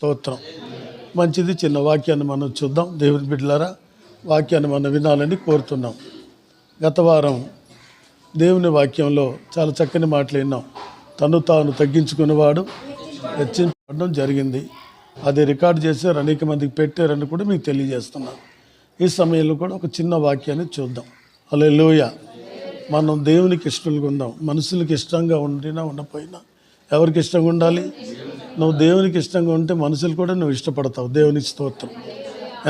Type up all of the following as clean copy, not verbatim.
స్తోత్రం. మంచిది, చిన్న వాక్యాన్ని మనం చూద్దాం. దేవుని బిడ్డలారా, వాక్యాన్ని మనం వినాలని కోరుతున్నాం. గత వారం దేవుని వాక్యంలో చాలా చక్కని మాటలు విన్నాం. తను తాను తగ్గించుకునేవాడు హెచ్చించబడడం జరిగింది. అది రికార్డు చేశారు, అనేక మందికి పెట్టారని కూడా మీకు తెలియజేస్తున్నాను. ఈ సమయంలో కూడా ఒక చిన్న వాక్యాన్ని చూద్దాం. హల్లెలూయా. మనం దేవునికి ఇష్టంగా ఉందాం. మనుషులకి ఇష్టంగా ఉండినా ఉండకపోయినా ఎవరికి ఇష్టంగా ఉండాలి? నువ్వు దేవునికి ఇష్టంగా ఉంటే మనుషులు కూడా నువ్వు ఇష్టపడతావు. దేవునికి స్తోత్రం.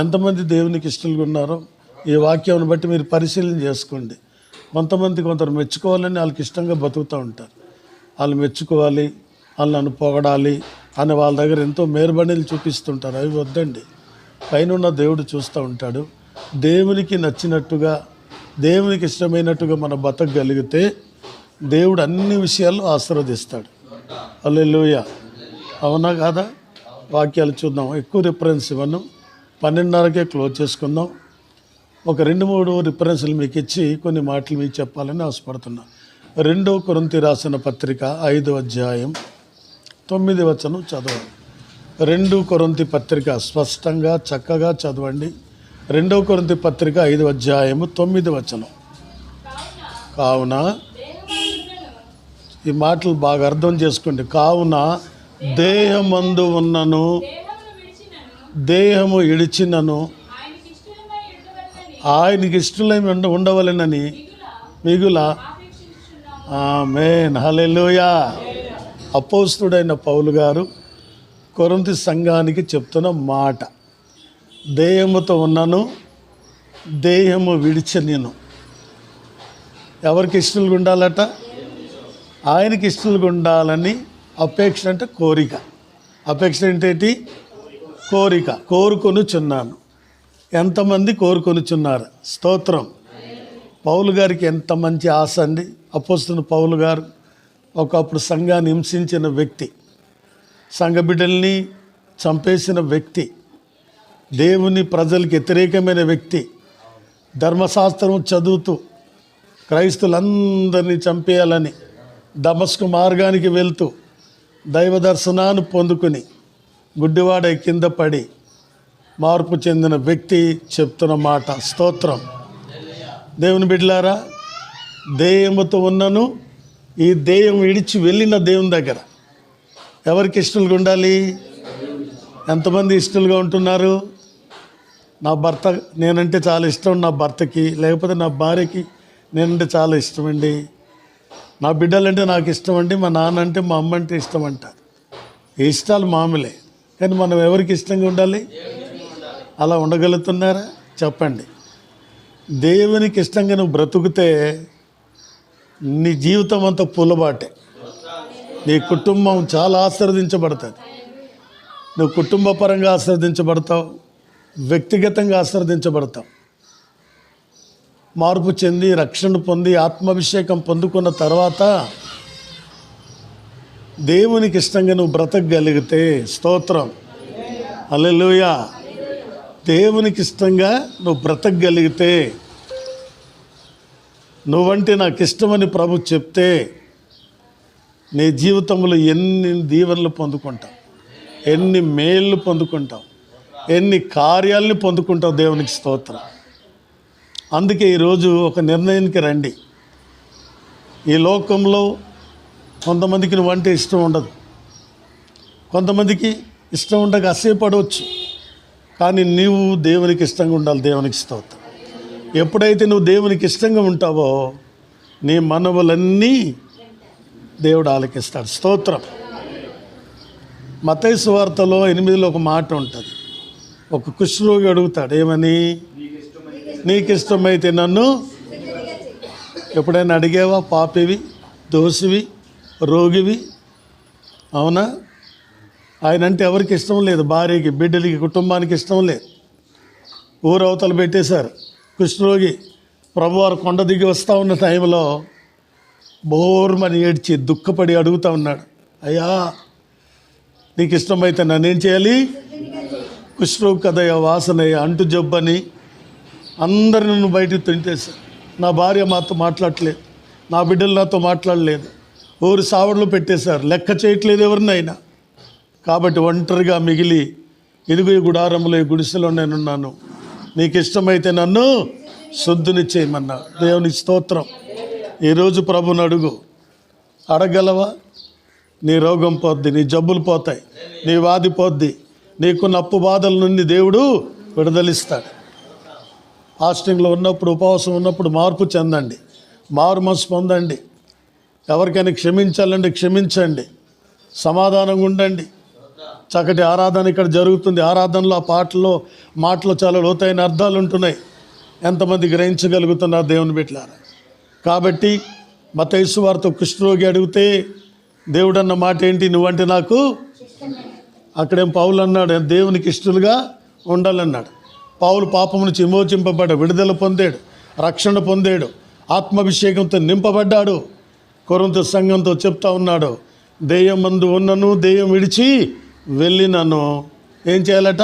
ఎంతమంది దేవునికి ఇష్టంగా ఉన్నారో ఈ వాక్యాన్ని బట్టి మీరు పరిశీలన చేసుకోండి. కొందరు మెచ్చుకోవాలని వాళ్ళకి ఇష్టంగా బతుకుతూ ఉంటారు. వాళ్ళు మెచ్చుకోవాలి, వాళ్ళు నన్ను పొగడాలి అని వాళ్ళ దగ్గర ఎంతో మేరబడిలు చూపిస్తుంటారు. అవి వద్దండి. పైన ఉన్న దేవుడు చూస్తూ ఉంటాడు. దేవునికి నచ్చినట్టుగా, దేవునికి ఇష్టమైనట్టుగా మనం బతకగలిగితే దేవుడు అన్ని విషయాల్లో ఆశీర్వదిస్తాడు. హల్లెలూయా. అవునా కాదా? వాక్యాలు చూద్దాం. ఎక్కువ రిఫరెన్స్ ఇవ్వను, 12:30కే క్లోజ్ చేసుకుందాం. ఒక 2-3 రిఫరెన్స్లు మీకు ఇచ్చి కొన్ని మాటలు మీకు చెప్పాలని ఆశపడుతున్నా. 2 కొరింథీ రాసిన పత్రిక 5వ అధ్యాయం 9వ వచనం చదవండి. 2 కొరింథీ పత్రిక స్పష్టంగా చక్కగా చదవండి. 2 కొరింథీ పత్రిక 5వ అధ్యాయము 9వ వచనం. కావున ఈ మాటలు బాగా అర్థం చేసుకోండి. కావున దేహమందు ఉన్నను దేహము ఇడిచినను ఆయనకి ఇష్టమై ఉండవలెనని మిగుల. ఆమేన్. హల్లెలూయా. అపోస్తలుడైన పౌలు గారు కొరింథీ సంఘానికి చెప్తున్న మాట, దేహముతో ఉన్నను దేహము విడిచనిను. ఎవరికి ఇష్టలుగా ఉండాలట? ఆయనకి ఇష్టలుగా ఉండాలని అపేక్ష అంటే కోరిక. అపేక్ష ఏంటేంటి? కోరిక. కోరుకొనుచున్నాను. ఎంతమంది కోరుకొనుచున్నారు? స్తోత్రం. పౌలు గారికి ఎంత మంచి ఆశ అండి. అపోస్తలుడైన పౌలు గారు ఒకప్పుడు సంఘాన్ని హింసించిన వ్యక్తి, సంఘ బిడ్డల్ని చంపేసిన వ్యక్తి, దేవుని ప్రజలకు వ్యతిరేకమైన వ్యక్తి, ధర్మశాస్త్రం చదువుతూ క్రైస్తులందరినీ చంపేయాలని దమస్కు మార్గానికి వెళ్తూ దైవ దర్శనాన్ని పొందుకుని గుడ్డివాడై కింద పడి మార్పు చెందిన వ్యక్తి చెప్తున్న మాట. స్తోత్రం. దేవుని బిడ్డలారా, దేహముతో ఉన్నను ఈ దేహం విడిచి వెళ్ళిన దేవుని దగ్గర ఎవరికి ఇష్టలుగా ఉండాలి? ఎంతమంది ఇష్టలుగా ఉంటున్నారు? నా భర్త నేనంటే చాలా ఇష్టం నా భర్తకి, లేకపోతే నా భార్యకి నేనంటే చాలా ఇష్టమండి, నా బిడ్డలంటే నాకు ఇష్టం అండి, మా నాన్న అంటే మా అమ్మ అంటే ఇష్టం అంటారు. ఈ ఇష్టాలు మామూలే, కానీ మనం ఎవరికి ఇష్టంగా ఉండాలి? అలా ఉండగలుగుతున్నారా? చెప్పండి. దేవునికి ఇష్టంగా నువ్వు బ్రతుకుతే నీ జీవితం అంతా పూలబాటే. నీ కుటుంబం చాలా ఆశీర్వదించబడుతుంది. నువ్వు కుటుంబ పరంగా ఆశీర్వదించబడతావు, వ్యక్తిగతంగా ఆశీర్వదించబడతావు. మార్పు చెంది రక్షణ పొంది ఆత్మాభిషేకం పొందుకున్న తర్వాత దేవునికి ఇష్టంగా నువ్వు బ్రతకగలిగితే, స్తోత్రం, హల్లెలూయా, దేవునికి ఇష్టంగా నువ్వు బ్రతకగలిగితే, నువ్వంటే నాకు ఇష్టమని ప్రభు చెప్తే నీ జీవితంలో ఎన్ని దీవెనలు పొందుకుంటావు, ఎన్ని మేళ్ళు పొందుకుంటావు, ఎన్ని కార్యాలని పొందుకుంటావు. దేవునికి స్తోత్రం. అందుకే ఈరోజు ఒక నిర్ణయానికి రండి. ఈ లోకంలో కొంతమందికి నువ్వంటే ఇష్టం ఉండదు, కొంతమందికి ఇష్టం ఉండక అసహ్యపడవచ్చు, కానీ నీవు దేవునికి ఇష్టంగా ఉండాలి. దేవునికి స్తోత్రం. ఎప్పుడైతే నువ్వు దేవునికి ఇష్టంగా ఉంటావో నీ మనవులన్నీ దేవుడు ఆలకిస్తాడు. స్తోత్రం. మత్తయి సువార్తలో 8లో ఒక మాట ఉంటుంది. ఒక కుష్ఠరోగి అడుగుతాడు, ఏమని? నీకు ఇష్టమైతే నన్ను. ఎప్పుడైనా అడిగేవా? పాపివి, దోషివి, రోగివి. అవునా? ఆయన అంటే ఎవరికి ఇష్టం లేదు. భార్యకి, బిడ్డలకి, కుటుంబానికి ఇష్టం లేదు. ఊరవతలు పెట్టేశారు. కుష్ఠరోగి ప్రభువారు కొండ దిగి వస్తూ ఉన్న టైంలో బోర్మని ఏడ్చి దుఃఖపడి అడుగుతూ ఉన్నాడు, అయ్యా నీకు ఇష్టమైతే నన్నేం చేయాలి? కుష్ఠరోగి కదయ్యా, వాసనయ్య, అంటు జబ్బని అందరిని నన్ను బయటకు తింటేశారు. నా భార్య మాతో మాట్లాడలేదు, నా బిడ్డలు నాతో మాట్లాడలేదు, ఊరు సావడలో పెట్టేశారు, లెక్క చేయట్లేదు ఎవరినైనా. కాబట్టి ఒంటరిగా మిగిలి ఇదిగో ఈ గుడారంలో ఈ గుడిసెలో నేనున్నాను, నీకు ఇష్టమైతే నన్ను శుద్ధిని చేయమన్నా. దేవునికి స్తోత్రం. ఈరోజు ప్రభుని అడుగు, అడగలవా? నీ రోగం పోద్ది, నీ జబ్బులు పోతాయి, నీ వ్యాధి పోద్ది, నీకున్న అప్పు బాధల నుండి దేవుడు విడుదలిస్తాడు. ఫాస్టింగ్లో ఉన్నప్పుడు, ఉపవాసం ఉన్నప్పుడు మార్పు చెందండి, మారు మనసు పొందండి. ఎవరికైనా క్షమించాలండి క్షమించండి, సమాధానంగా ఉండండి. చక్కటి ఆరాధన ఇక్కడ జరుగుతుంది. ఆరాధనలో ఆ పాటల్లో మాటలు చాలా లోతైన అర్థాలు ఉంటున్నాయి. ఎంతమంది గ్రహించగలుగుతున్నారు దేవుని బిడ్డలారా? కాబట్టి మత్తయి సువార్త కుష్ఠరోగి అడిగితే దేవుడు అన్న మాట ఏంటి? నువ్వంటే నాకు. అక్కడేం పౌలు అన్నాడు, దేవునికి ఇష్టలుగా ఉండాలన్నాడు. పౌలు పాపం నుంచి విమోచింపబడ్డాడు, విడుదల పొందాడు, రక్షణ పొందాడు, ఆత్మాభిషేకంతో నింపబడ్డాడు. కొరింథీ సంఘంతో చెప్తా ఉన్నాడు, దెయ్యం మందు ఉన్నను దెయ్యం విడిచి వెళ్ళినను. ఏం చేయాలట?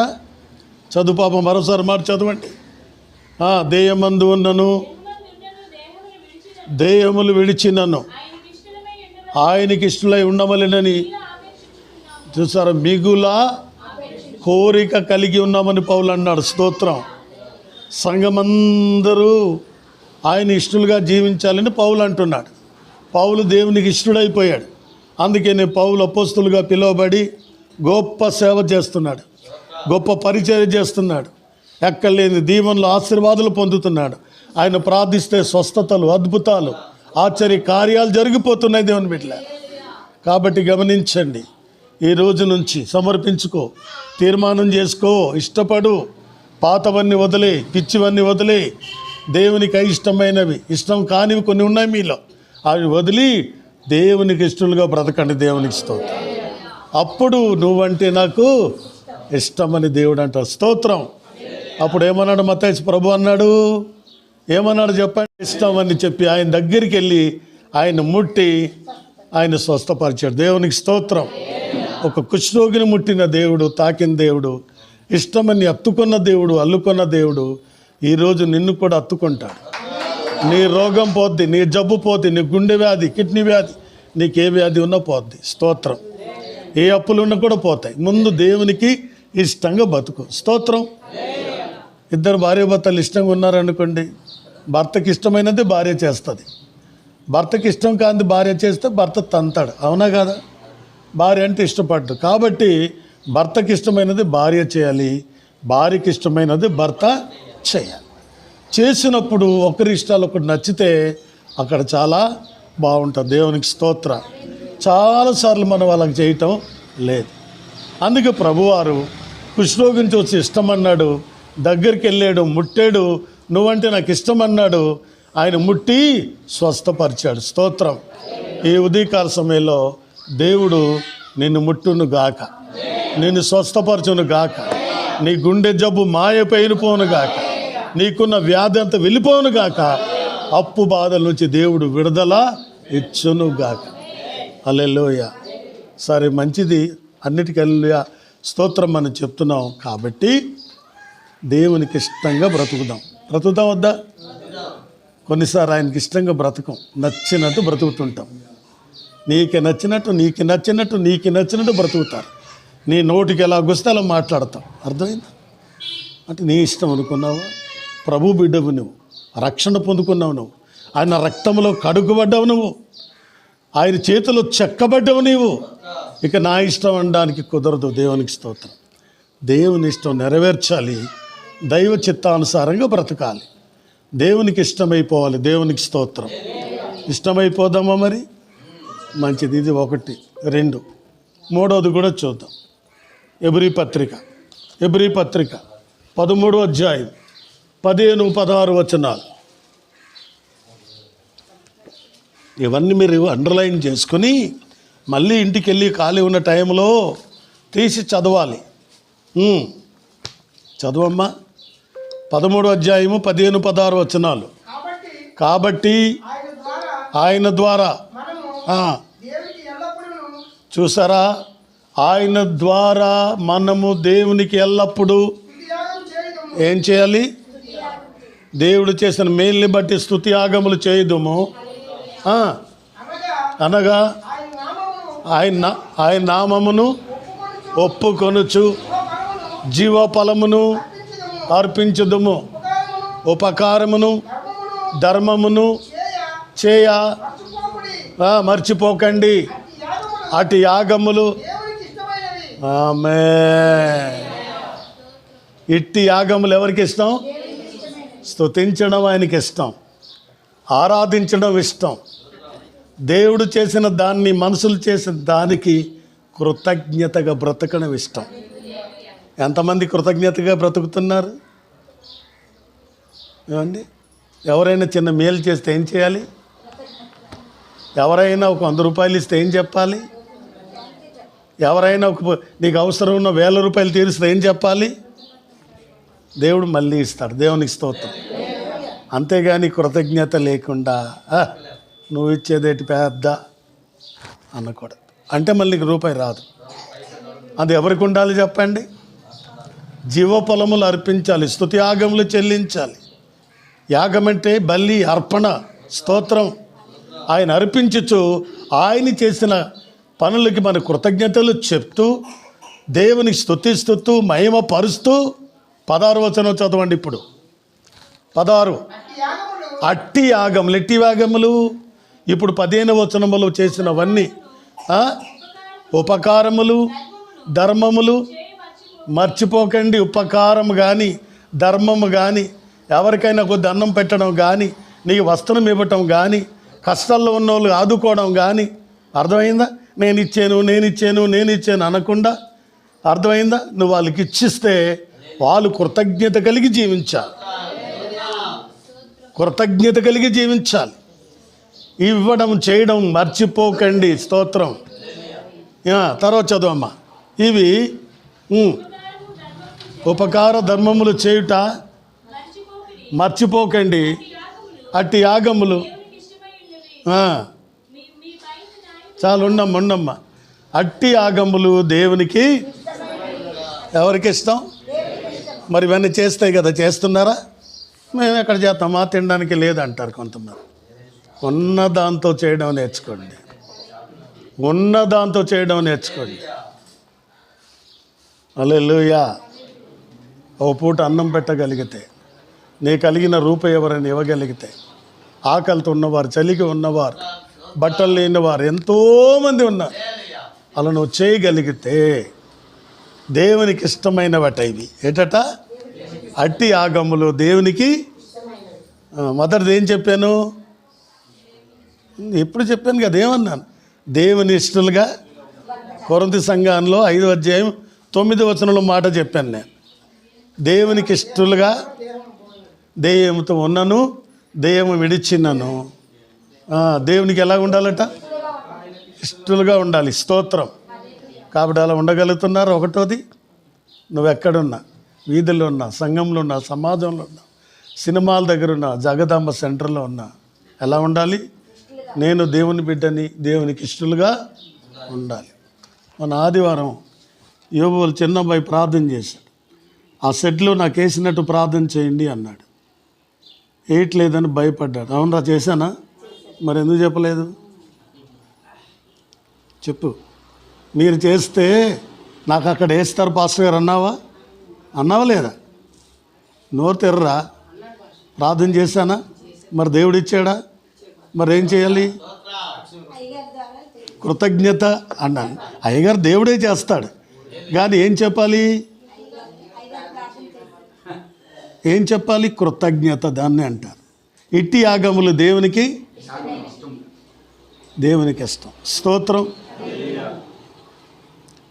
చదువు పాపం మరోసారి మాట చదవండి. దెయ్యం మందు ఉన్నను దెయ్యములు విడిచినను ఆయనకి ఇష్టలై ఉండవలెనని. చూసారా, మిగుల కోరిక కలిగి ఉన్నామని పౌలు అన్నాడు. స్తోత్రం. సంఘమందరూ ఆయన ఇష్టలుగా జీవించాలని పౌలు అంటున్నాడు. పౌలు దేవునికి ఇష్టడైపోయాడు. అందుకనే పౌలు అపోస్తులుగా పిలువబడి గొప్ప సేవ చేస్తున్నాడు, గొప్ప పరిచర్య చేస్తున్నాడు, ఎక్కలేని దీవెనలు ఆశీర్వాదాలు పొందుతున్నాడు. ఆయన ప్రార్థిస్తే స్వస్థతలు, అద్భుతాలు, ఆశ్చర్య కార్యాలు జరిగిపోతున్నాయి దేవుని బిడ్డలారా. కాబట్టి గమనించండి, ఈ రోజు నుంచి సమర్పించుకో, తీర్మానం చేసుకో, ఇష్టపడు, పాతవన్నీ వదిలే, పిచ్చివన్నీ వదిలే, దేవునికి ఇష్టమైనవి, ఇష్టం కానివి కొన్ని ఉన్నాయి మీలో, అవి వదిలి దేవునికి ఇష్టలుగా బ్రతకండి. దేవునికి స్తోత్రం. అప్పుడు నువ్వంటే నాకు ఇష్టమని దేవుడు అంటారు. స్తోత్రం. అప్పుడు ఏమన్నాడు మత్తయి ప్రభు అన్నాడు? ఏమన్నాడు చెప్పండి? ఇష్టమని చెప్పి ఆయన దగ్గరికి వెళ్ళి ఆయన ముట్టి ఆయన స్వస్థపరిచాడు. దేవునికి స్తోత్రం. ఒక కుష్ఠరోగిని ముట్టిన దేవుడు, తాకిన దేవుడు, ఇష్టమని అత్తుకున్న దేవుడు, అల్లుకున్న దేవుడు ఈరోజు నిన్ను కూడా అత్తుకుంటాడు. నీ రోగం పోద్ది, నీ జబ్బు పోద్ది, నీ గుండె వ్యాధి, కిడ్నీ వ్యాధి, నీకే వ్యాధి ఉన్నా పోద్ది. స్తోత్రం. ఏ అప్పులు ఉన్నా కూడా పోతాయి. ముందు దేవునికి ఇష్టంగా బతుకు. స్తోత్రం. ఇద్దరు భార్యాభర్తలు ఇష్టంగా ఉన్నారనుకోండి, భర్తకి ఇష్టమైనది భార్య చేస్తుంది, భర్తకి ఇష్టం కానిది భార్య చేస్తే భర్త తంతాడు. అవునా కదా? భార్య అంటే ఇష్టపడ్డు. కాబట్టి భర్తకి ఇష్టమైనది భార్య చేయాలి, భార్యకి ఇష్టమైనది భర్త చేయాలి. చేసినప్పుడు ఒకరి ఇష్టాలు ఒకటి నచ్చితే అక్కడ చాలా బాగుంటుంది. దేవునికి స్తోత్ర. చాలాసార్లు మనం వాళ్ళకి చేయటం లేదు. అందుకే ప్రభువారు కుష్ఠరోగిని చూసి ఇష్టమన్నాడు, దగ్గరికి వెళ్ళాడు, ముట్టాడు, నువ్వంటే నాకు ఇష్టం అన్నాడు. ఆయన ముట్టి స్వస్థపరిచాడు. స్తోత్రం. ఈ ఉదయకాల సమయంలో దేవుడు నిన్ను ముట్టును గాక, నిన్ను స్వస్థపరచును గాక, నీ గుండె జబ్బు మాయపోయిపోను గాక, నీకున్న వ్యాధి అంతా వెళ్ళిపోను గాక, అప్పు బాధల నుంచి దేవుడు విడుదల ఇచ్చును గాక. హల్లెలూయా. సరే, మంచిది. అన్నిటికీ హల్లెలూయా, స్తోత్రం మనం చెప్తున్నాం. కాబట్టి దేవునికి ఇష్టంగా బ్రతుకుదాం వద్దా? కొన్నిసార్లు ఆయనకి ఇష్టంగా బ్రతకం, నచ్చినట్టు బ్రతుకుతుంటాం. నీకు నచ్చినట్టు బ్రతుకుతారు. నీ నోటికి ఎలా గుస్తే అలా మాట్లాడతాం. అర్థమైందా? అంటే నీ ఇష్టం అనుకున్నావా? ప్రభు బిడ్డవు నువ్వు, రక్షణ పొందుకున్నావు నువ్వు, ఆయన రక్తంలో కడుగుబడ్డావు నువ్వు, ఆయన చేతిలో చెక్కబడ్డావు నీవు. ఇక నా ఇష్టం అనడానికి కుదరదు. దేవునికి స్తోత్రం. దేవుని ఇష్టం నెరవేర్చాలి, దైవ చిత్తానుసారంగా బ్రతకాలి, దేవునికి ఇష్టమైపోవాలి. దేవునికి స్తోత్రం. ఇష్టమైపోదామా మరి? మంచిది. ఇది 1, 2. మూడవది కూడా చూద్దాం. ఎబ్రీ పత్రిక 13వ అధ్యాయం 15, 16 వచనాలు. ఇవన్నీ మీరు అండర్లైన్ చేసుకుని మళ్ళీ ఇంటికి వెళ్ళి ఖాళీ ఉన్న టైంలో తీసి చదవాలి. చదవమ్మా. 13వ అధ్యాయము 15, 16 వచనాలు. కాబట్టి ఆయన ద్వారా చూసారా, ఆయన ద్వారా మనము దేవునికి ఎల్లప్పుడూ ఏం చేయాలి? దేవుడు చేసిన మేల్ని బట్టి స్తుతి యాగములు చేయదుము. అనగా ఆయన నామమును ఒప్పుకొనుచు జీవఫలమును అర్పించుదుము, ఉపకారమును ధర్మమును చేయ మర్చిపోకండి. అటు యాగములు ఆమేన్. ఇట్టి యాగములు ఎవరికి ఇష్టం? స్తుతించడం ఆయనకి ఇష్టం, ఆరాధించడం ఇష్టం. దేవుడు చేసిన దాన్ని, మనుషులు చేసిన దానికి కృతజ్ఞతగా బ్రతకడం ఇష్టం. ఎంతమంది కృతజ్ఞతగా బ్రతుకుతున్నారు? ఏమండి? ఎవరైనా చిన్న మేలు చేస్తే ఏం చేయాలి? ఎవరైనా ఒక 100 రూపాయలు ఇస్తే ఏం చెప్పాలి? ఎవరైనా నీకు అవసరం ఉన్న 1000 రూపాయలు తీరిస్తే ఏం చెప్పాలి? దేవుడు మళ్ళీ ఇస్తాడు. దేవునికి స్తోత్రం. అంతేగాని కృతజ్ఞత లేకుండా నువ్వు ఇచ్చేదేటి పెద్ద అనకూడదు. అంటే మళ్ళీ నీకు రూపాయి రాదు. అది ఎవరికి ఉండాలి చెప్పండి? జీవఫలములు అర్పించాలి, స్తుతి యాగములు చెల్లించాలి. యాగం అంటే బలి, అర్పణ, స్తోత్రం. ఆయన అర్పించుచు ఆయన చేసిన పనులకి మన కృతజ్ఞతలు చెప్తూ దేవునికి స్తుతిస్తూ మహిమ పరుస్తూ 16వ వచనం చదవండి. ఇప్పుడు 16. అట్టి యాగములు. ఎట్టి యాగములు? ఇప్పుడు 15వ వచనములు చేసినవన్నీ ఉపకారములు ధర్మములు మర్చిపోకండి. ఉపకారం కానీ ధర్మము కానీ, ఎవరికైనా కొద్ది అన్నం పెట్టడం కానీ, నీకు వస్త్రం ఇవ్వటం కానీ, కష్టాల్లో ఉన్న వాళ్ళు ఆదుకోవడం కానీ. అర్థమైందా? నేను ఇచ్చాను అనకుండా, అర్థమైందా? నువ్వు వాళ్ళకి ఇచ్చిస్తే వాళ్ళు కృతజ్ఞత కలిగి జీవించాలి. కృతజ్ఞత కలిగి జీవించాలి. ఇవ్వడం చేయడం మర్చిపోకండి. స్తోత్రం. తర్వాత చదువమ్మా. ఇవి ఉపకార ధర్మములు చేయుట మర్చిపోకండి. అట్టి యాగములు చాలు ఉండమ్మా. అట్టి యాగములు దేవునికి ఎవరికి ఇష్టం? మరి ఇవన్నీ చేస్తాయి కదా, చేస్తున్నారా? మేము ఎక్కడ చేస్తామా, తినడానికి లేదంటారు కొంతమంది. ఉన్న దాంతో చేయడం నేర్చుకోండి. హల్లెలూయా. ఓ పూట అన్నం పెట్టగలిగితే, నీ కలిగిన రూపాయి ఎవరైనా ఇవ్వగలిగితే, ఆకలితో ఉన్నవారు, చలికి ఉన్నవారు, బట్టలు లేనివారు ఎంతోమంది ఉన్నారు. అలా నువ్వు చేయగలిగితే దేవునికి ఇష్టమైనవట ఇవి. ఏటట? అట్టి యాగములు దేవునికి. మొదటిది ఏం చెప్పాను? ఎప్పుడు చెప్పాను కదా, ఏమన్నాను? దేవుని ఇష్టలుగా. కొరింథీ సంఘంలో 5వ అధ్యాయం 9వ వచనంలో మాట చెప్పాను నేను. దేవునికి ఇష్టలుగా దెయ్యంతో ఉన్నను, దెయ్యము విడిచినను. దేవునికి ఎలా ఉండాలట? ఇష్టలుగా ఉండాలి. స్తోత్రం. కాబట్టి అలా ఉండగలుగుతున్నారు. ఒకటోది, నువ్వెక్కడున్నా, వీధుల్లో ఉన్నా, సంఘంలో ఉన్నా, సమాజంలో ఉన్నా, సినిమాల దగ్గర ఉన్నా, జగదాంబ సెంటర్లో ఉన్నా, ఎలా ఉండాలి? నేను దేవుని బిడ్డని, దేవునికి ఇష్టలుగా ఉండాలి. మన ఆదివారం యోబు చిన్నబ్బాయి ప్రార్థన చేశాడు. ఆ సెట్లో నాకు వేసినట్టు ప్రార్థన చేయండి అన్నాడు. వేయట్లేదని భయపడ్డాడు. అవునరా చేశానా? మరి ఎందుకు చెప్పలేదు? చెప్పు. మీరు చేస్తే నాకు అక్కడ వేస్తారు పాస్టర్ గారు అన్నావా లేదా? నోరు తెర్రా. ప్రార్థన చేశానా? మరి దేవుడు ఇచ్చాడా? మరి ఏం చేయాలి? కృతజ్ఞత అన్నాను. అయ్యగారు దేవుడే చేస్తాడు, కానీ ఏం చెప్పాలి? కృతజ్ఞత. దాన్ని అంటారు. ఇట్టి యాగములు దేవునికి ఇష్టం. స్తోత్రం.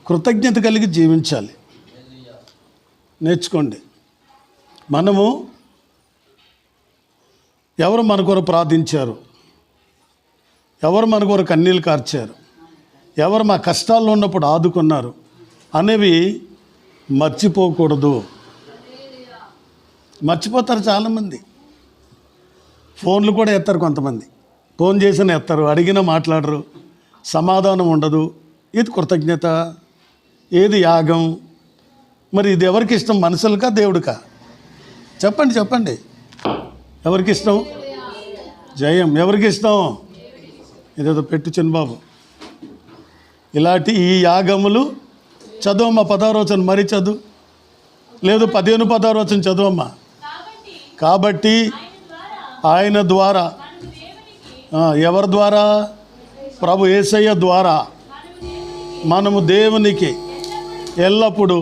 కృతజ్ఞత కలిగి జీవించాలి. నేర్చుకోండి. మనము ఎవరు మన కొరకు ప్రార్థించారు, ఎవరు మన కొరకు కన్నీళ్ళు కార్చారు, ఎవరు మా కష్టాల్లో ఉన్నప్పుడు ఆదుకున్నారు అనేవి మర్చిపోకూడదు. మర్చిపోతారు చాలామంది. ఫోన్లు కూడా ఎత్తారు కొంతమంది. ఫోన్ చేసిన ఎత్తారు, అడిగినా మాట్లాడరు, సమాధానం ఉండదు. ఇది కృతజ్ఞత? ఏది యాగం? మరి ఇది ఎవరికి ఇష్టం? మనుషులకా దేవుడికా? చెప్పండి. ఎవరికి ఇష్టం? జయం. ఎవరికి ఇష్టం? ఇదేదో పెట్టు చిన్నబాబు. ఇలాంటి ఈ యాగములు చదువమ్మా 10వ వచనం మరి చదువు, లేదు 15-16 వచనం చదువమ్మా. కాబట్టి ఆయన ద్వారా, ఎవరి ద్వారా? ప్రభు యేసయ్య ద్వారా మనము దేవునికి ఎల్లప్పుడూ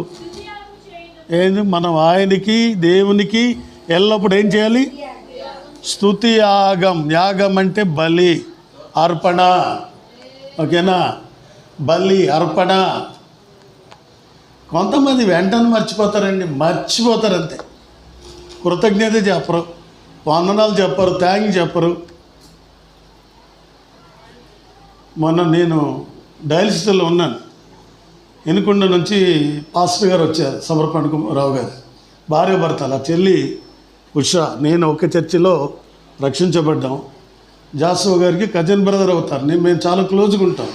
ఏంది, మనం ఆయనకి దేవునికి ఎల్లప్పుడు ఏం చేయాలి? స్తుతి యాగం. యాగం అంటే బలి, అర్పణ. ఓకేనా? బలి, అర్పణ. కొంతమంది వెంటనే మర్చిపోతారండి, మర్చిపోతారు అంతే. కృతజ్ఞత చెప్పరు, వందనాలు చెప్పరు, థ్యాంక్ చెప్పరు. మొన్న నేను డయాలిసిస్లో ఉన్నాను. ఎనుకొండ నుంచి పాస్టర్ గారు వచ్చారు, సమర్పణ రావు గారు, భార్య భర్తలు. ఆ చెల్లి ఉషా, నేను ఒక చర్చిలో రక్షించబడ్డాం. జాసు గారికి కజిన్ బ్రదర్ అవుతారు. మేము చాలా క్లోజ్గా ఉంటాం.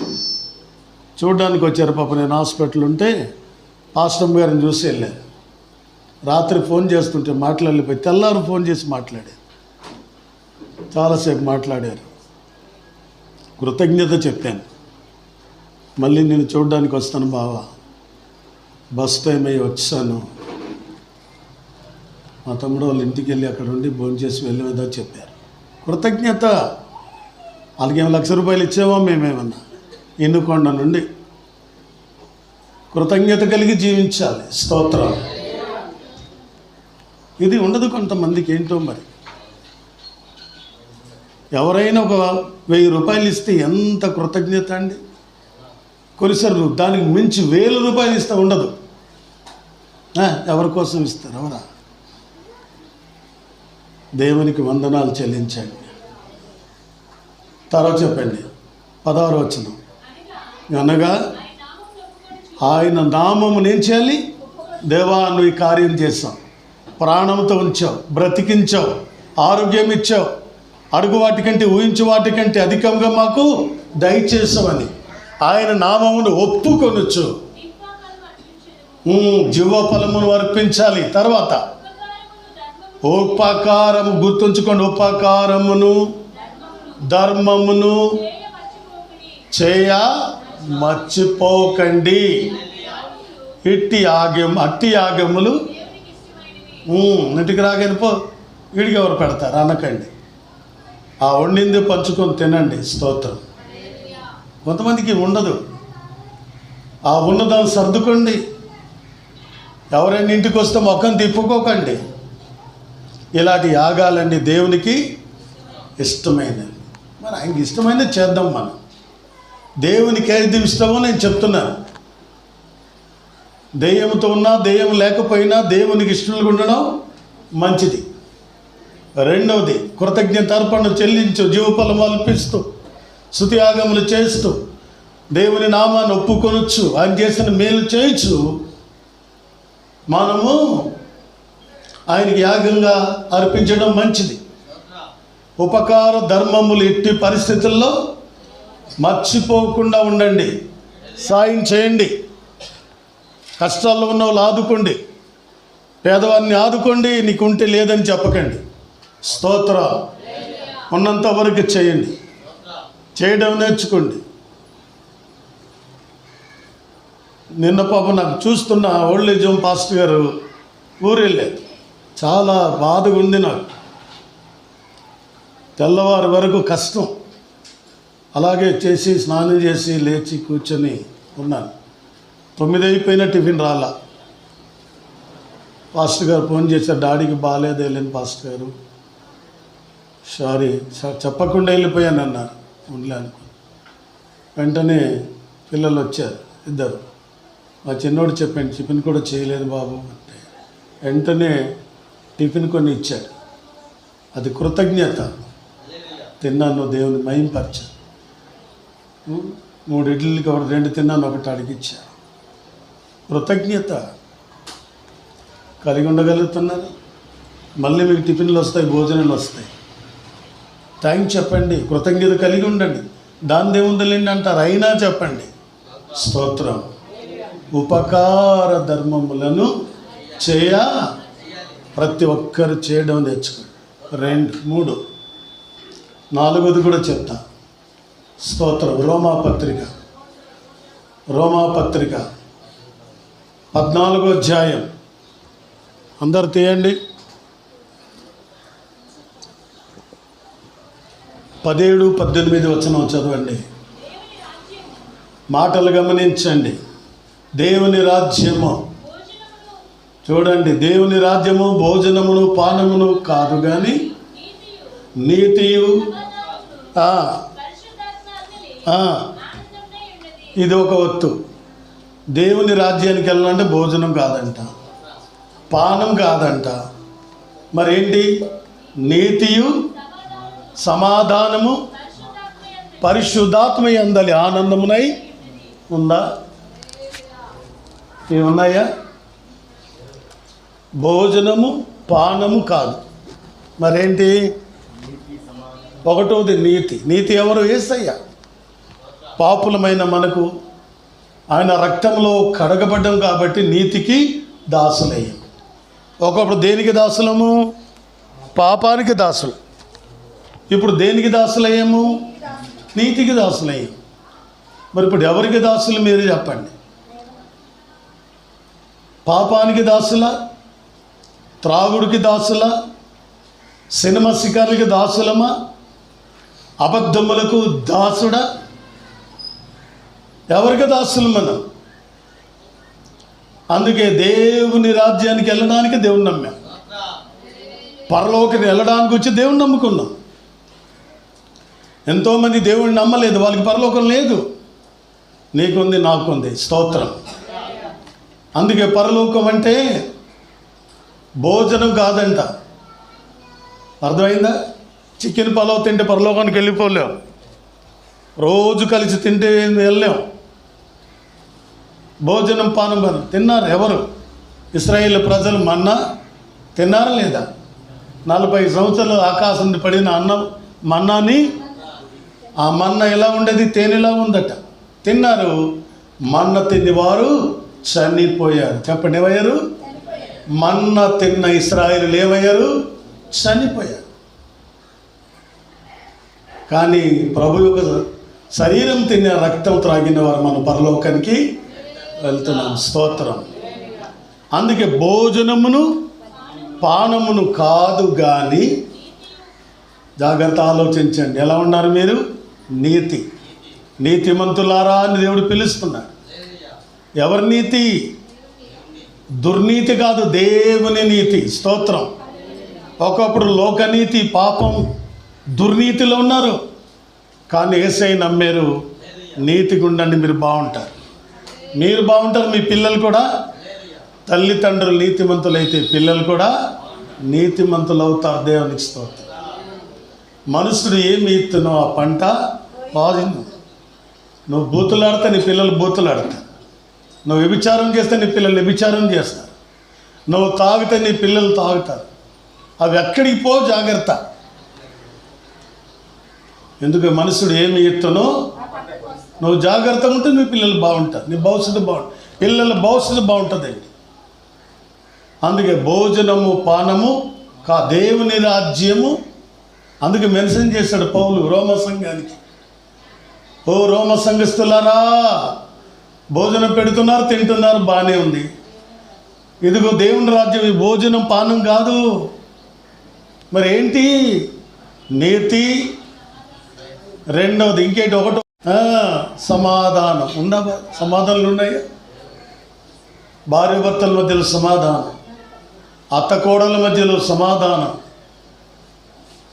చూడడానికి వచ్చారు. పాప నేను హాస్పిటల్ ఉంటే పాస్టర్ గారిని చూసి వెళ్ళారు. రాత్రి ఫోన్ చేస్తుంటే మాట్లాడలేకపోయి తెల్లారు ఫోన్ చేసి మాట్లాడారు. చాలాసేపు మాట్లాడారు. కృతజ్ఞత చెప్పాను. మళ్ళీ నేను చూడడానికి వస్తాను బావా, బస్ టైం అయ్యి వచ్చాను, మా తమ్ముడు వాళ్ళ ఇంటికి వెళ్ళి అక్కడ ఉండి భోంచేసి వెళ్ళేదో చెప్పారు. కృతజ్ఞత. వాళ్ళకి ₹1,00,000 ఇచ్చామో మేమేమన్నా. ఎన్నుకొండ నుండి కృతజ్ఞత కలిగి జీవించాలి. స్తోత్రం. ఇది ఉండదు కొంతమందికి, ఏంటో మరి. ఎవరైనా ఒక ₹1,000 ఇస్తే ఎంత కృతజ్ఞత అండి. కొన్నిసార్లు దానికి మించి ₹1,000 ఇస్తే ఉండదు. ఎవరి కోసం ఇస్తారు? ఎవరా? దేవునికి వందనాలు చెల్లించండి. తర్వాత చెప్పండి 16వ వచనం. అనగా ఆయన నామమును ఏం చేయాలి? దేవా నువ్వు ఈ కార్యం చేసావు, ప్రాణంతో ఉంచావు, బ్రతికించావు, ఆరోగ్యం ఇచ్చావు, అడుగు వాటికంటే ఊహించు వాటికంటే అధికంగా మాకు దయచేసావని ఆయన నామమును ఒప్పుకొనొచ్చు. జీవ ఫలమును అర్పించాలి. తర్వాత ఉపకారము, గుర్తుంచుకోండి, ఉపకారమును ధర్మమును చేయ మర్చిపోకండి. అట్టి యాగములు ఇంటికి రాగనిపో వీడికి ఎవరు పెడతారు అనకండి. ఆ వండింది పంచుకొని తినండి. స్తోత్రం. కొంతమందికి ఉండదు. ఆ ఉన్నదాన్ని సర్దుకోండి. ఎవరైనా ఇంటికి వస్తే మొక్కను తిప్పుకోకండి. ఇలాంటి యాగాలన్నీ దేవునికి ఇష్టమైనవి. మరి ఆయనకి ఇష్టమైనది చేద్దాం మనం. దేవునికి ఏది ఇష్టమో నేను చెప్తున్నాను. దెయ్యంతో ఉన్నా దెయ్యం లేకపోయినా దేవునికి ఇష్టంగా ఉండడం మంచిది. రెండవది, కృతజ్ఞతార్పణ చెల్లించు, జీవఫలం అల్పిస్తూ స్తుతియాగములు చేస్తూ దేవుని నామాన్ని ఒప్పుకొనొచ్చు, ఆయన చేసిన మేలు చేయొచ్చు. మనము ఆయనకి యాగంగా అర్పించడం మంచిది. ఉపకార ధర్మములు ఎట్టి పరిస్థితుల్లో మర్చిపోకుండా ఉండండి. సాయం చేయండి. కష్టాల్లో ఉన్న వాళ్ళు ఆదుకోండి. పేదవారిని ఆదుకోండి. నీకుంటే లేదని చెప్పకండి. స్తోత్రం. ఉన్నంత వరకు చేయండి. చేయడం నేర్చుకోండి. నిన్న పాప నాకు చూస్తున్న ఓల్డ్ ఏజ్ హోమ్ పాస్టర్ గారు ఊరు వెళ్ళారు. చాలా బాధగా ఉంది నాకు. తెల్లవారి వరకు కష్టం. అలాగే చేసి స్నానం చేసి లేచి కూర్చొని ఉన్నాను. 9 అయిపోయినా టిఫిన్ రాలా. పాస్టర్ గారు ఫోన్ చేశారు, డాడీకి బాగాలేదు వెళ్ళాను పాస్టర్ గారు, సారీ సార్ చెప్పకుండా వెళ్ళిపోయాను అన్నారు. ఉండలేను. వెంటనే పిల్లలు వచ్చారు, 2. మా చిన్నోడు చెప్పాను, టిఫిన్ కూడా చేయలేదు బాబు అంటే వెంటనే టిఫిన్ కొన్ని ఇచ్చాడు. అది కృతజ్ఞత. తిన్నాను, దేవుని మహింపరిచాను. 3 ఇడ్లీకి 2 తిన్నాను, 1 అడిగిచ్చాను. కృతజ్ఞత కలిగి ఉండగలుగుతున్నారు. మళ్ళీ మీకు టిఫిన్లు వస్తాయి, భోజనాలు వస్తాయి. థ్యాంక్ చెప్పండి, కృతజ్ఞత కలిగి ఉండండి. దాని దేవుందలేండి అంటారు, అయినా చెప్పండి. స్తోత్రం. ఉపకార ధర్మములను ప్రతి ఒక్కరు చేయడం నేర్చుకోండి. 2, 3, 4వది కూడా చెప్తా. స్తోత్రం. రోమాపత్రిక 14వ అధ్యాయం అందరు తీయండి. 17, 18 వచనం చదవండి. మాటలు గమనించండి. దేవుని రాజ్యము, చూడండి, దేవుని రాజ్యము భోజనమును పానమును కాదు కానీ నీతియు. ఇది ఒక ఒత్తు. దేవుని రాజ్యానికి వెళ్ళాలంటే భోజనం కాదంట, పానం కాదంట, మరేంటి? నీతియు సమాధానము పరిశుద్ధాత్మ యందలి ఆనందమునై ఉందా? ఏమున్నాయా? భోజనము పానము కాదు, మరేంటి? ఒకటోది నీతి. నీతి ఎవరు? యేసయ్య. పాపులమైన మనకు ఆయన రక్తంలో కడగబడ్డం కాబట్టి నీతికి దాసులయ్యాం. ఒకప్పుడు దేనికి దాసులము? పాపానికి దాసులు. ఇప్పుడు దేనికి దాసులయ్యాము? నీతికి దాసులయ్యాం. మరి ఇప్పుడు ఎవరికి దాసులు మీరు చెప్పండి? పాపానికి దాసులా? త్రాగుడికి దాసులా? సినిమా శిఖర్లకి దాసులమా? అబద్ధములకు దాసుడా? ఎవరికి దాసులు మనం? అందుకే దేవుని రాజ్యానికి వెళ్ళడానికి దేవుని నమ్మాం, పరలోకానికి వెళ్ళడానికి వచ్చి దేవుని నమ్ముకున్నాం. ఎంతోమంది దేవుడిని నమ్మలేదు, వాళ్ళకి పరలోకం లేదు. నీకుంది, నాకుంది, స్తోత్రం. అందుకే పరలోకం అంటే భోజనం కాదంట. అర్థమైందా? చికెన్ పలావ్ తింటే పరలోకానికి వెళ్ళిపోలేం, రోజు కలిసి తింటే వెళ్ళాం. భోజనం పానం తిన్నారు ఎవరు? ఇశ్రాయేలు ప్రజలు మన్నా తిన్నారా లేదా? 40 సంవత్సరాలు ఆకాశం నుండి పడిన అన్నం మన్నాని, ఆ మన్న ఎలా ఉండేది? తేనెలా ఉందట. తిన్నారు. మన్న తిన్నవారు చనిపోయారు. చెప్పండి, ఏమయ్యారు? మన్న తిన్న ఇశ్రాయేలు ఏమయ్యారు? చనిపోయారు. కానీ ప్రభు యొక్క శరీరం తిన్న రక్తం త్రాగిన వారు మన పరలోకానికి వెళ్తున్నాం, స్తోత్రం. అందుకే భోజనమును పానమును కాదు కానీ, జాగ్రత్త ఆలోచించండి, ఎలా ఉన్నారు మీరు? నీతిమంతులారా అని దేవుడు పిలుస్తున్నాడు. ఎవరి నీతి? దుర్నీతి కాదు, దేవుని నీతి, స్తోత్రం. ఒకప్పుడు లోకనీతి, పాపం, దుర్నీతిలో ఉన్నారు. కానీ యేసయ్య నమ్మారు. నీతిగా ఉండండి, మీరు బాగుంటారు. మీరు బాగుంటారు, మీ పిల్లలు కూడా. తల్లిదండ్రులు నీతిమంతులైతే పిల్లలు కూడా నీతిమంతులు అవుతారు. దేవునికి స్తోత్రం. మనుషుడు ఏమి ఇస్తున్నావు ఆ పంట బాగుంది. నువ్వు బూతులాడితే నీ పిల్లలు బూతులాడతారు. నువ్వు వ్యభిచారం చేస్తే నీ పిల్లలు వ్యభిచారం చేస్తారు. నువ్వు తాగితే నీ పిల్లలు తాగుతారు. అవి ఎక్కడికి పో, జాగ్రత్త. ఎందుకు? మనుషుడు ఏమి ఎత్తునో నువ్వు జాగ్రత్తగా ఉంటే నీ పిల్లలు బాగుంటారు, నీ భవిష్యత్తు బాగుంటుంది, పిల్లల భవిష్యత్తు బాగుంటుందండి. అందుకే భోజనము పానము దేవుని రాజ్యము. అందుకే మెన్షన్ చేశాడు పౌలు రోమ సంఘానికి. ఓ రోమ సంఘస్థులారా, భోజనం పెడుతున్నారు, తింటున్నారు, బాగానే ఉంది. ఇదిగో దేవుని రాజ్యం ఈ భోజనం పానం కాదు. మరి ఏంటి? నీతి. రెండవది ఇంకేంటి? ఒకటో సమాధానం. ఉండవా? సమాధానాలు ఉన్నాయా? భార్య భర్తల మధ్యలో సమాధానం, అత్త కోడల మధ్యలో సమాధానం,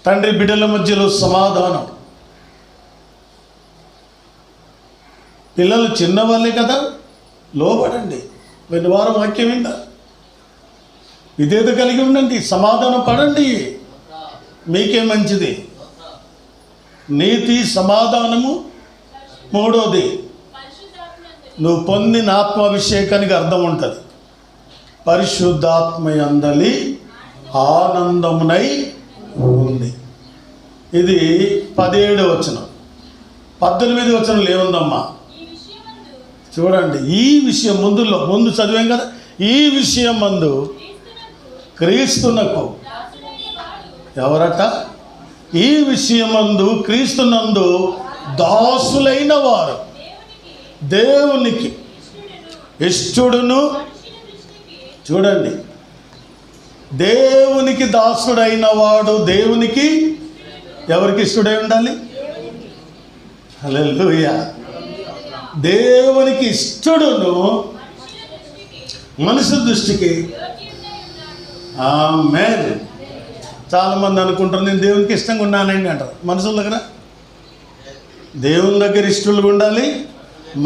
తండ్రి బిడ్డల మధ్యలో సమాధానం. పిల్లలు చిన్నవాళ్ళే కదా, లోబడండి. వెను వారం వాక్యం వింట విధేయత కలిగి ఉండండి, సమాధానం పడండి, మీకే మంచిది. నీతి, సమాధానము. మూడోది, నువ్వు పొందిన ఆత్మాభిషేకానికి అర్థం ఉంటుంది. పరిశుద్ధాత్మ యందలి ఆనందమునై ఉంది. ఇది 17వ వచనం. 18వ వచనంలో ఏముందమ్మా? చూడండి, ఈ విషయం ముందు చదివాం కదా. ఈ విషయం మందు క్రీస్తునకు ఎవరట? ఈ విషయమందు క్రీస్తునందు దాసులైన వారు దేవునికి ఇష్టడును చూడండి, దేవునికి దాసుడైన వాడు దేవునికి ఎవరికి ఇష్టడై ఉండాలి? హల్లెలూయా. దేవునికి ఇష్టడును మనుషుల దృష్టికి ఆమేన్. చాలామంది అనుకుంటారు నేను దేవునికి ఇష్టంగా ఉన్నానండి అంటారు. మనుషుల దగ్గర, దేవుని దగ్గర ఇష్టలుగా ఉండాలి,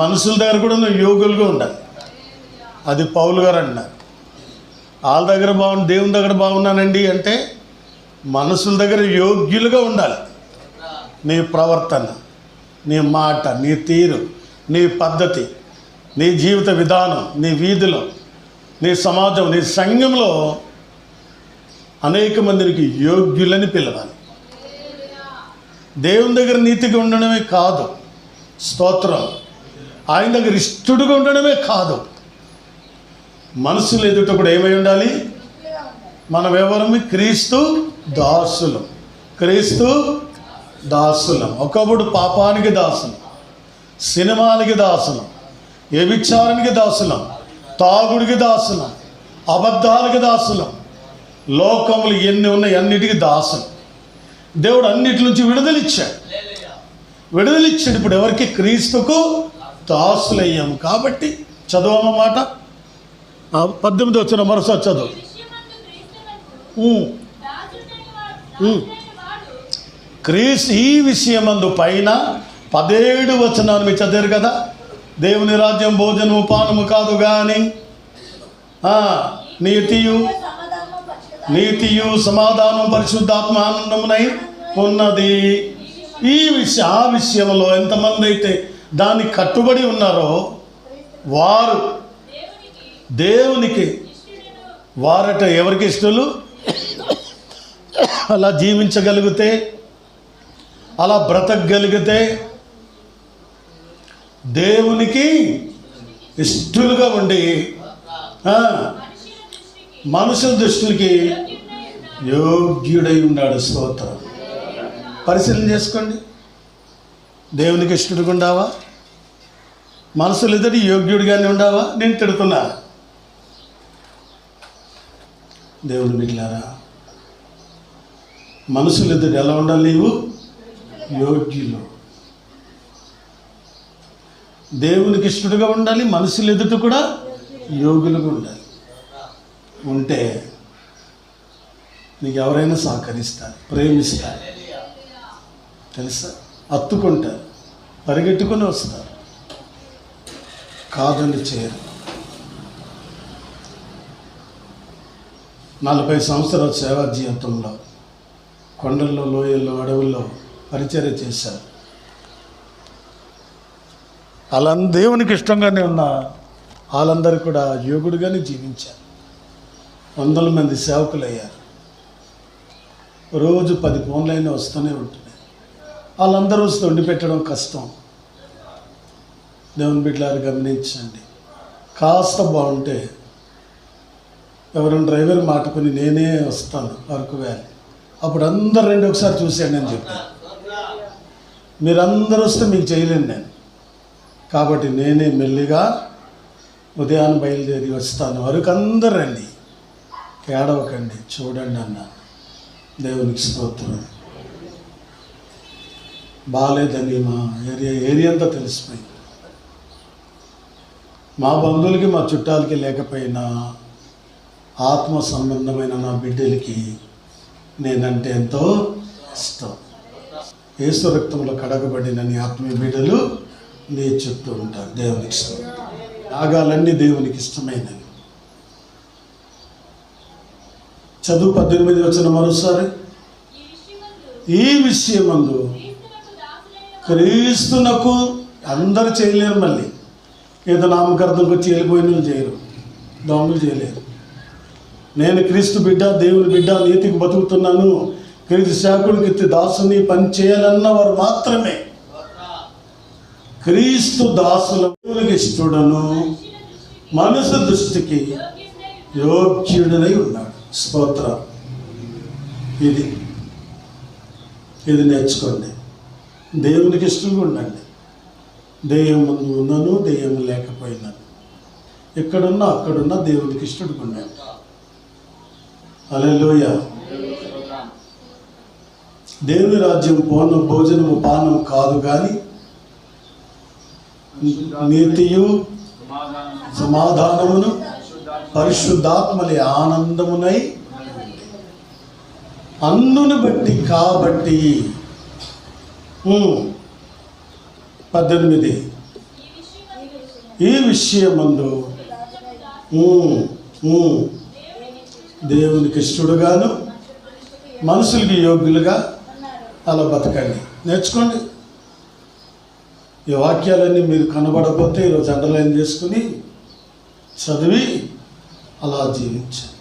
మనుషుల దగ్గర కూడా నువ్వు యోగులుగా ఉండాలి. అది పౌలు గారు అన్నారు. వాళ్ళ దగ్గర దేవుని దగ్గర బాగున్నానండి అంటే మనుషుల దగ్గర యోగ్యులుగా ఉండాలి. నీ ప్రవర్తన, నీ మాట, నీ తీరు, నీ పద్ధతి, నీ జీవిత విధానం, నీ వీధిలో, నీ సమాజం, నీ సంఘంలో అనేక మందికి యోగ్యులని పిలవాలి. దేవుని దగ్గర నీతిగా ఉండడమే కాదు, స్తోత్రం, ఆయన దగ్గర ఇష్టడుగా ఉండడమే కాదు, మనుషులు ఎదుట కూడా ఏమై ఉండాలి? మనం ఎవరమి? క్రీస్తు దాసులం. క్రీస్తు దాసులం. ఒకప్పుడు పాపానికి దాసులం, సినిమాలకి దాసులం, వ్యభిచారానికి దాసులం, తాగుడికి దాసులం, అబద్ధాలకి దాసులం, లోకములు ఎన్ని ఉన్నాయి అన్నిటికీ దాసులం. దేవుడు అన్నిటి నుంచి విడుదలిచ్చాడు. ఇప్పుడు ఎవరికి? క్రీస్తుకు దాసులయ్యాము. కాబట్టి చదవన్నమాట 18 వచ్చిన మరోసారి చదువు. ఈ విషయమందు పైన 17 వచనాలు మీరు చదివారు కదా. దేవుని రాజ్యం భోజనము పానము కాదు కానీ నీతియు సమాధానం పరిశుద్ధాత్మ ఆనందమునై ఉన్నది. ఆ విషయంలో ఎంతమంది అయితే దానికి కట్టుబడి ఉన్నారో వారు దేవునికి వారట ఎవరికి ఇష్టలు? అలా జీవించగలిగితే, అలా బ్రతకగలిగితే దేవునికి ఇష్టలుగా ఉండి మనుషుల దృష్టికి యోగ్యుడై ఉన్నాడు. స్తోత్రం. పరిశీలన చేసుకోండి. దేవునికి ఇష్టడుగా ఉండావా? మనసులు ఎదుటి యోగ్యుడిగానే ఉండావా? నేను తిడుతున్నా. దేవుని బిడ్డలారా, మనసులు ఎదుటి ఎలా ఉండాలి? నీవు యోగ్యులు. దేవునికి ఇష్టడుగా ఉండాలి, మనుషులు ఎదుట కూడా యోగులుగా ఉండాలి. ఉంటే నీకు ఎవరైనా సహకరిస్తారు, ప్రేమిస్తారు, తెలుసా? హత్తుకుంటారు, పరిగెట్టుకుని వస్తారు, కాదని చేయరు. 40 సంవత్సరాల సేవా జీవితంలో కొండల్లో, లోయల్లో, అడవుల్లో పరిచర్య చేశారు. అలా దేవునికి ఇష్టంగానే ఉన్న వాళ్ళందరూ కూడా యోగుడుగానే జీవించారు. 100 మంది సేవకులు అయ్యారు. రోజు 10 ఫోన్లైనా వస్తూనే ఉంటున్నాయి. వాళ్ళందరూ వస్తూ వండి పెట్టడం కష్టం. దేవుని బిడ్డలారు గమనించండి. కాస్త బాగుంటే ఎవరైనా డ్రైవర్ మాటుకుని నేనే వస్తాను అరకు వ్యాలీ, అప్పుడు అందరు రండి ఒకసారి చూశాను అని చెప్పాను. మీరందరూ వస్తే మీకు చేయలేను నేను, కాబట్టి నేనే మెల్లిగా ఉదయాన్ని బయలుదేరి వస్తాను, అరకు అందరు రండి, ఏడవకండి, చూడండి అన్నాను. దేవునికి స్తోత్రం. బాగాలేదని మా ఏరియా అంతా తెలిసిపోయింది. మా బంధువులకి, మా చుట్టాలకి లేకపోయినా ఆత్మ సంబంధమైన నా బిడ్డలకి నేనంటే ఎంతో ఇష్టం. యేసు రక్తంలో కడగబడిన నీ ఆత్మీయ బిడ్డలు నీ చుట్టూ ఉంటారు. దేవునికి ఇష్టం. యాగాలన్నీ దేవునికి ఇష్టమైనవి. చదువు 18 వచ్చిన మరోసారి. ఈ విషయమందు క్రీస్తునకు అందరు చేయలేరు. మళ్ళీ ఏదో నామకార్థంకి వచ్చి వెళ్ళిపోయిన చేయరు, దొంగలు చేయలేరు. నేను క్రీస్తు బిడ్డ, దేవుని బిడ్డ, నీతికి బతుకుతున్నాను, క్రీస్తు సేవకుడికి దాసుని పని చేయాలన్న వారు మాత్రమే క్రీస్తు దాసుల. దేవునికి ఇష్టడను, మనసు దృష్టికి యోగ్యుడనై ఉన్నాడు. స్తోత్రం. ఇది నేర్చుకోండి. దేవునికి ఇష్టంగా ఉండండి. దెయ్యం ముందు ఉన్నాను, దెయ్యం లేకపోయినాను. ఎక్కడున్నా అక్కడున్నా దేవునికి ఇష్టడుగా ఉండాలి. హల్లెలూయా. దేవుని రాజ్యం భోజనము పానము కాదు కానీ నీతియు సమాధానమును పరిశుద్ధాత్మలే ఆనందమునై అన్నును బట్టి కాబట్టి. 18 ఈ విషయమందు దేవునికి ఇష్టడుగాను మనుషులకి యోగ్యులుగా అలా బతకండి. నేర్చుకోండి. ఈ వాక్యాలన్నీ మీరు కనబడకపోతే ఈరోజు అండర్లైన్ చేసుకుని చదివి అలా జీవించండి.